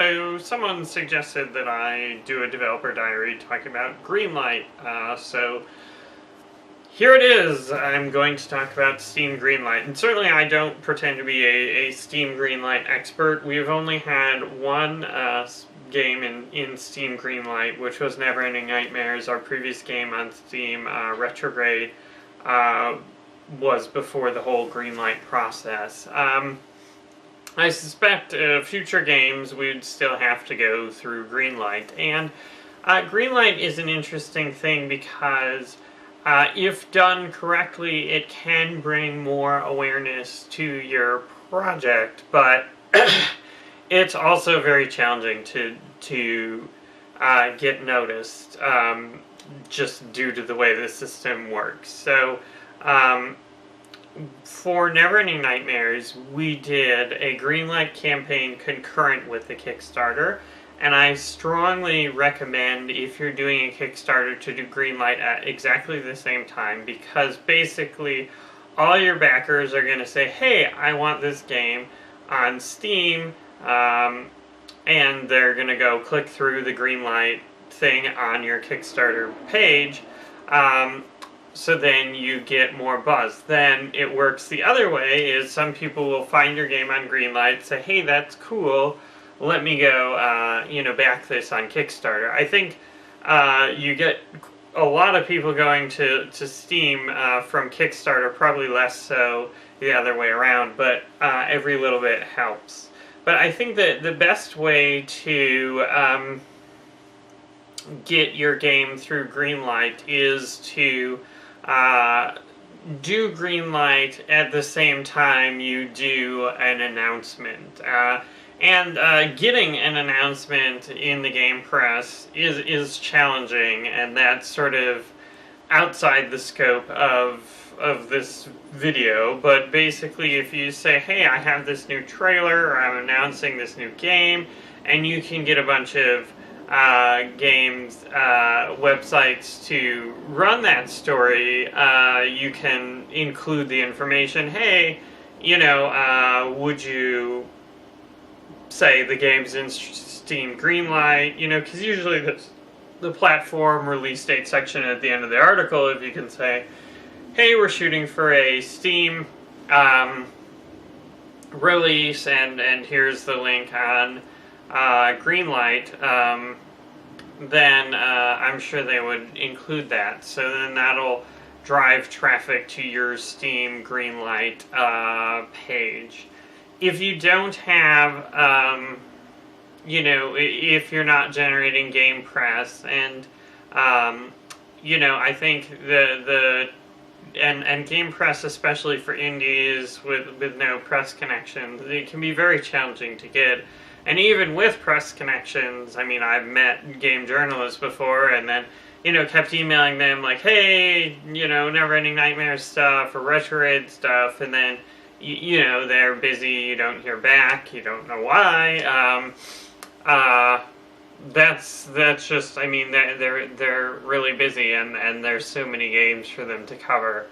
So someone suggested that I do a developer diary talking about Greenlight. So here it is. I'm going to talk about Steam Greenlight. And certainly I don't pretend to be a Steam Greenlight expert. We've only had one game in Steam Greenlight, which was Neverending Nightmares. Our previous game on Steam, Retrograde, was before the whole Greenlight process. I suspect future games we'd still have to go through Greenlight. And Greenlight is an interesting thing because if done correctly, it can bring more awareness to your project, but it's also very challenging to get noticed just due to the way the system works. So for Neverending Nightmares, we did a Greenlight campaign concurrent with the Kickstarter, and I strongly recommend, if you're doing a Kickstarter, to do Greenlight at exactly the same time, because basically all your backers are going to say, hey, I want this game on Steam, and they're going to go click through the Greenlight thing on your Kickstarter page. So then you get more buzz. Then it works the other way, is some people will find your game on Greenlight, say, hey, that's cool, let me go, back this on Kickstarter. I think you get a lot of people going to Steam from Kickstarter, probably less so the other way around, but every little bit helps. But I think that the best way to get your game through Greenlight is to do Greenlight at the same time you do an announcement. And getting an announcement in the game press is challenging, and that's sort of outside the scope of this video. But basically, if you say, hey, I have this new trailer, or I'm announcing this new game, and you can get a bunch of games, websites to run that story, you can include the information, hey, would you say the game's in Steam Greenlight, because usually the platform release date section at the end of the article, if you can say, hey, we're shooting for a Steam release, and here's the link on Greenlight, then I'm sure they would include that. So then that'll drive traffic to your Steam Greenlight page. If you don't have, if you're not generating game press, and, I think and game press, especially for indies with no press connections, it can be very challenging to get. And even with press connections, I mean, I've met game journalists before, and then, kept emailing them like, hey, Neverending Nightmares stuff, or Retrograde stuff, and then, they're busy, you don't hear back, you don't know why. That's just, I mean, they're really busy, and there's so many games for them to cover.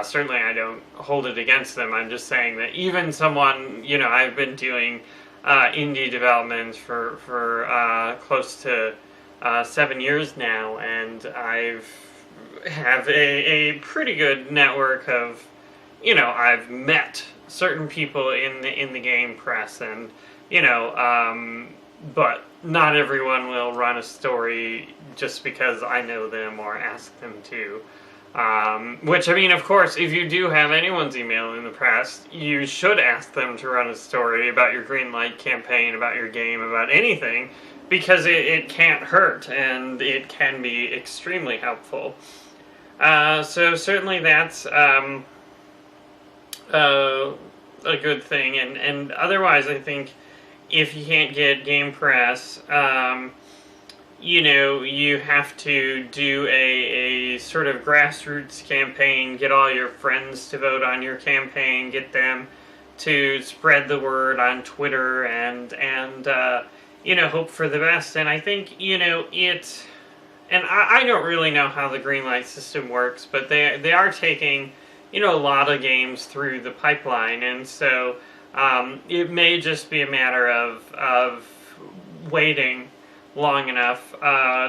Certainly I don't hold it against them. I'm just saying that even someone, I've been doing indie development for close to 7 years now, and I've have a pretty good network of, I've met certain people in the game press, and but not everyone will run a story just because I know them or ask them to. Which, I mean, of course, if you do have anyone's email in the press, you should ask them to run a story about your Greenlight campaign, about your game, about anything, because it can't hurt, and it can be extremely helpful. So certainly that's a good thing, and otherwise I think if you can't get game press, you have to do a sort of grassroots campaign, get all your friends to vote on your campaign, get them to spread the word on Twitter, and hope for the best. And I think, and I don't really know how the Greenlight system works, but they are taking, a lot of games through the pipeline, and so it may just be a matter of waiting long enough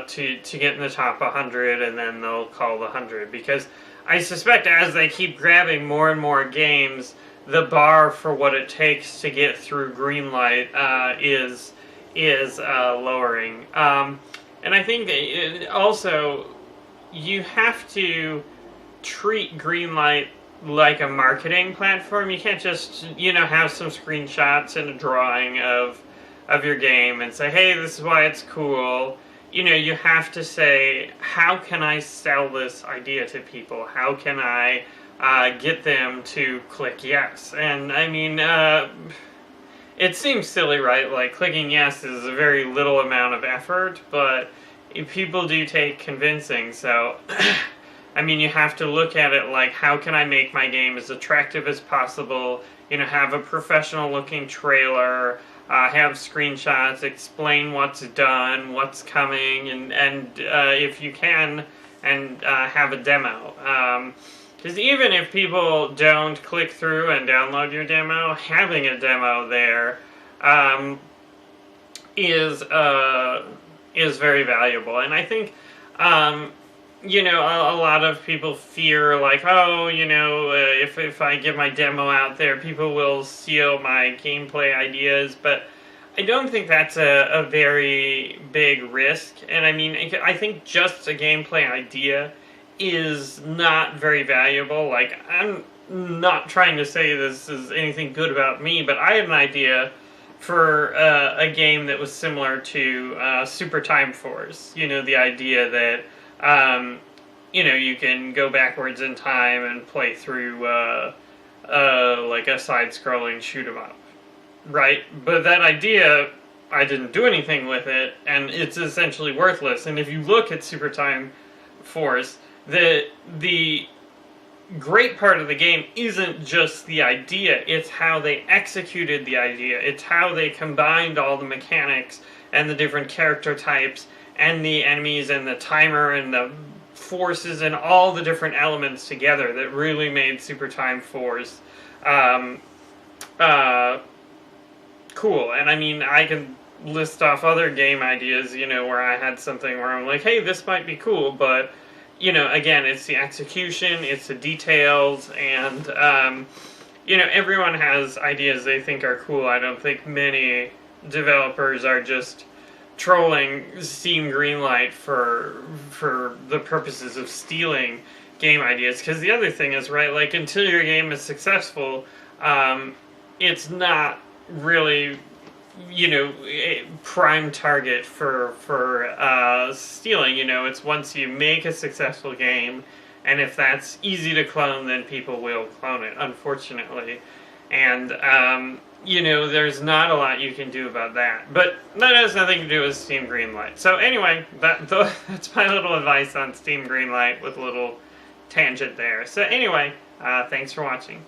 to get in the top 100, and then they'll call the 100. Because I suspect as they keep grabbing more and more games, the bar for what it takes to get through Greenlight is lowering. And I think that also you have to treat Greenlight like a marketing platform. You can't just, have some screenshots and a drawing of your game and say, hey, this is why it's cool. You have to say, how can I sell this idea to people? How can I get them to click yes? And I mean, it seems silly, right? Like, clicking yes is a very little amount of effort, but people do take convincing, so I mean, you have to look at it like, how can I make my game as attractive as possible? Have a professional looking trailer, have screenshots, explain what's done, what's coming, and if you can, and have a demo. Because even if people don't click through and download your demo, having a demo there is very valuable. And I think, a lot of people fear, like, oh, if I get my demo out there, people will steal my gameplay ideas, but I don't think that's a very big risk. And I mean, I think just a gameplay idea is not very valuable. Like, I'm not trying to say this is anything good about me, but I had an idea for a game that was similar to Super Time Force. The idea that you can go backwards in time and play through like a side-scrolling shoot-'em-up, right? But that idea, I didn't do anything with it, and it's essentially worthless. And if you look at Super Time Force, the great part of the game isn't just the idea, it's how they executed the idea. It's how they combined all the mechanics and the different character types and the enemies and the timer and the forces and all the different elements together that really made Super Time Force cool. And I mean, I can list off other game ideas, where I had something where I'm like, hey, this might be cool, but again, it's the execution, it's the details, and, everyone has ideas they think are cool. I don't think many developers are just trolling Steam Greenlight for the purposes of stealing game ideas. Because the other thing is, right, like, until your game is successful, it's not really, a prime target for stealing. It's once you make a successful game, and if that's easy to clone, then people will clone it, unfortunately. And there's not a lot you can do about that. But that has nothing to do with Steam Greenlight. So anyway, that's my little advice on Steam Greenlight with a little tangent there. So anyway, thanks for watching.